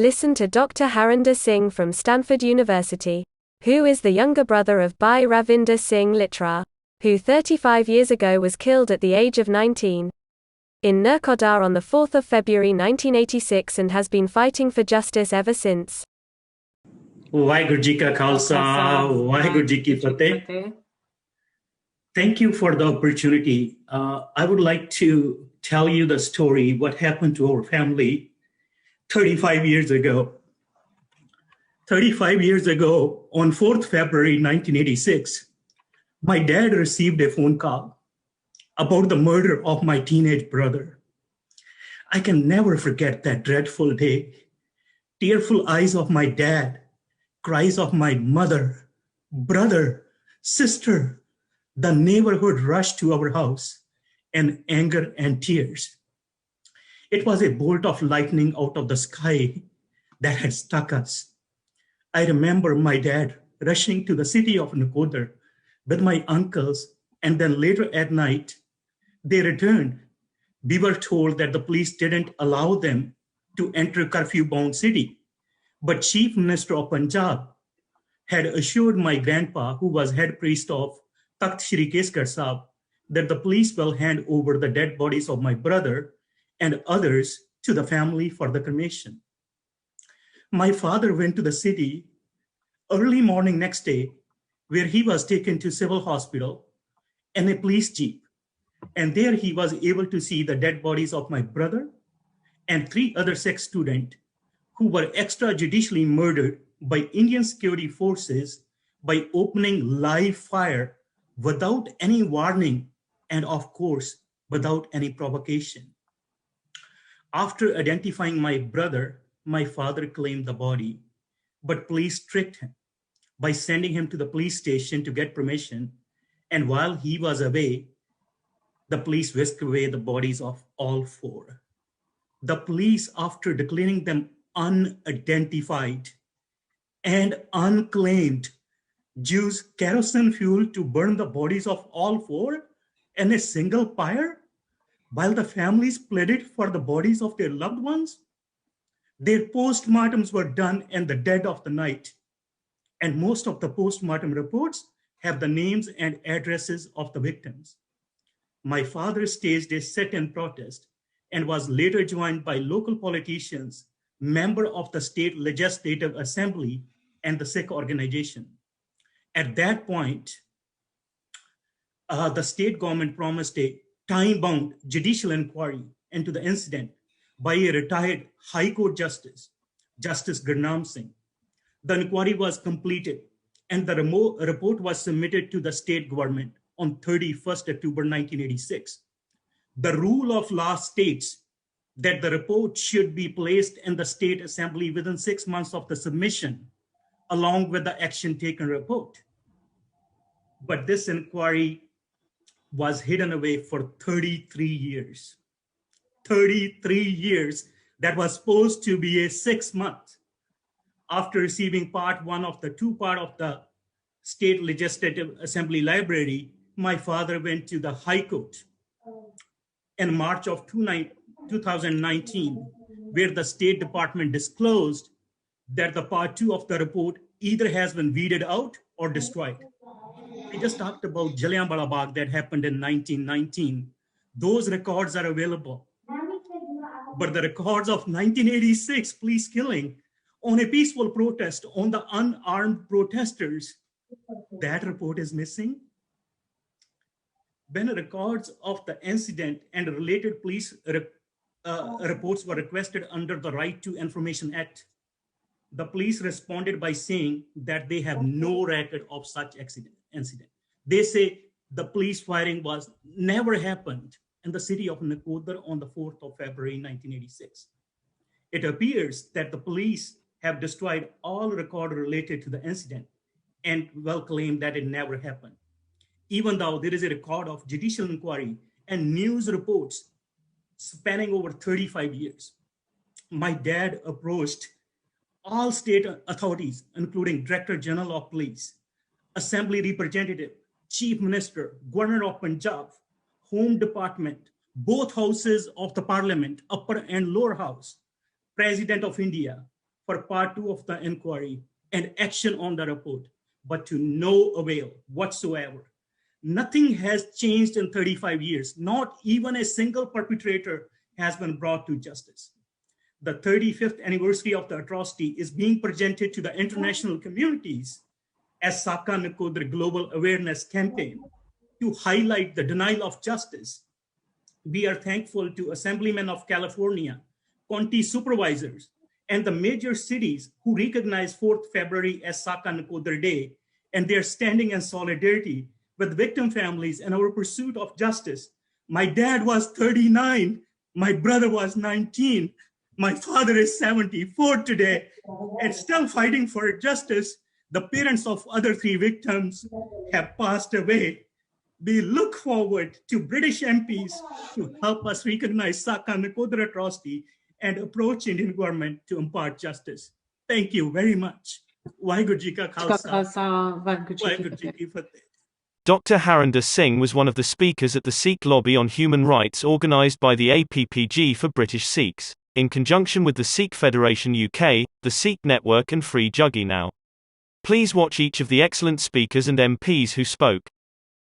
Listen to Dr. Hardinder Singh from Stanford University, who is the younger brother of Bhai Ravinder Singh Littran, who 35 years ago was killed at the age of 19 in Nakodar on the 4th of February 1986 and has been fighting for justice ever since. Vaheguru Ji Ka Khalsa, Vaheguru Ji Ki Fateh. Thank you for the opportunity. I would like to tell you the story, what happened to our family 35 years ago. 35 years ago, on 4th February 1986, my dad received a phone call about the murder of my teenage brother. I can never forget that dreadful day. Tearful eyes of my dad, cries of my mother, brother, sister. The neighborhood rushed to our house in anger and tears. It was a bolt of lightning out of the sky that had struck us. I remember my dad rushing to the city of Nakodar with my uncles, and then later at night, they returned. We were told that the police didn't allow them to enter curfew-bound city. But Chief Minister of Punjab had assured my grandpa, who was head priest of Takht Shri Keskar Sahib, that the police will hand over the dead bodies of my brother and others to the family for the cremation. My father went to the city early morning next day, where he was taken to civil hospital in a police jeep. And there he was able to see the dead bodies of my brother and 3 other sex students who were extrajudicially murdered by Indian security forces by opening live fire without any warning and, of course, without any provocation. After identifying my brother, my father claimed the body, but police tricked him by sending him to the police station to get permission. And while he was away, the police whisked away the bodies of all 4. The police, after declaring them unidentified and unclaimed, used kerosene fuel to burn the bodies of all 4 in a single pyre, while the families pleaded for the bodies of their loved ones. Their postmortems were done in the dead of the night, and most of the postmortem reports have the names and addresses of the victims. My father staged a sit-in protest and was later joined by local politicians, member of the state legislative assembly, and the Sikh organization. At that point, the state government promised a time-bound judicial inquiry into the incident by a retired High Court Justice, Justice Gurnam Singh. The inquiry was completed and the report was submitted to the state government on 31st October 1986. The rule of law states that the report should be placed in the state assembly within 6 months of the submission, along with the action taken report. But this inquiry was hidden away for 33 years. 33 years. That was supposed to be a 6 month. After receiving part 1 of the 2-part of the State Legislative Assembly Library, my father went to the High Court in March of 2019, where the State Department disclosed that the part 2 of the report either has been weeded out or destroyed. I just talked about Jallianwala Bagh that happened in 1919. Those records are available. But the records of 1986 police killing on a peaceful protest on the unarmed protesters, that report is missing. When records of the incident and related police reports were requested under the Right to Information Act, the police responded by saying that they have no record of such incident. They say the police firing was never happened in the city of Nakodar on the 4th of February 1986. It appears that the police have destroyed all record related to the incident and will claim that it never happened, even though there is a record of judicial inquiry and news reports spanning over 35 years. My dad approached all state authorities, including Director General of Police, Assembly Representative, Chief Minister, Governor of Punjab, Home Department, both houses of the Parliament, upper and lower house, President of India, for part 2 of the inquiry and action on the report, but to no avail whatsoever. Nothing has changed in 35 years. Not even a single perpetrator has been brought to justice. The 35th anniversary of the atrocity is being presented to the international communities as Saka Nakodar Global Awareness Campaign to highlight the denial of justice. We are thankful to Assemblymen of California, county supervisors, and the major cities who recognize 4th February as Saka Nakodar Day, and they are standing in solidarity with victim families in our pursuit of justice. My dad was 39, my brother was 19, my father is 74 today, and still fighting for justice. The parents of other 3 victims have passed away. We look forward to British MPs to help us recognize Saka Nakodar atrocity and approach Indian government to impart justice. Thank you very much. Waheguru Ji Ka Khalsa, Waheguru Ji Ki Fateh. Dr. Hardinder Singh was one of the speakers at the Sikh lobby on human rights organised by the APPG for British Sikhs, in conjunction with the Sikh Federation UK, the Sikh Network and Free Juggy Now. Please watch each of the excellent speakers and MPs who spoke.